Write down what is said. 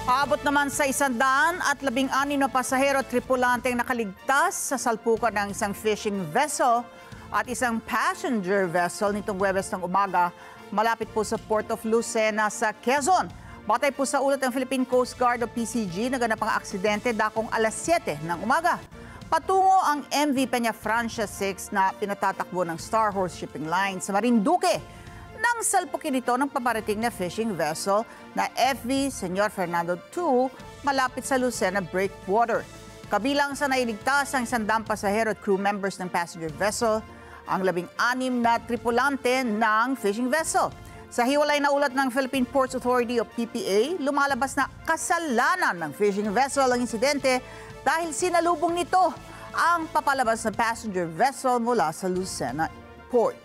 Aabot naman sa 116 na pasahero at tripulante ang nakaligtas sa salpukan ng isang fishing vessel at isang passenger vessel nitong Huwebes ng umaga malapit po sa Port of Lucena sa Quezon. Batay po sa ulat ng Philippine Coast Guard o PCG, naganap ang aksidente dakong alas 7 ng umaga. Patungo ang MV Peña Francia 6 na pinatatakbo ng Star Horse Shipping Line sa Marinduque. Nang salpukin ito ng paparating na fishing vessel na FV Senyor Fernando II malapit sa Lucena Breakwater. Kabilang sa nailigtas ang 100 pasahero at crew members ng passenger vessel, ang 16 na tripulante ng fishing vessel. Sa hiwalay na ulat ng Philippine Ports Authority o PPA, lumalabas na kasalanan ng fishing vessel ang insidente dahil sinalubong nito ang papalabas na passenger vessel mula sa Lucena Port.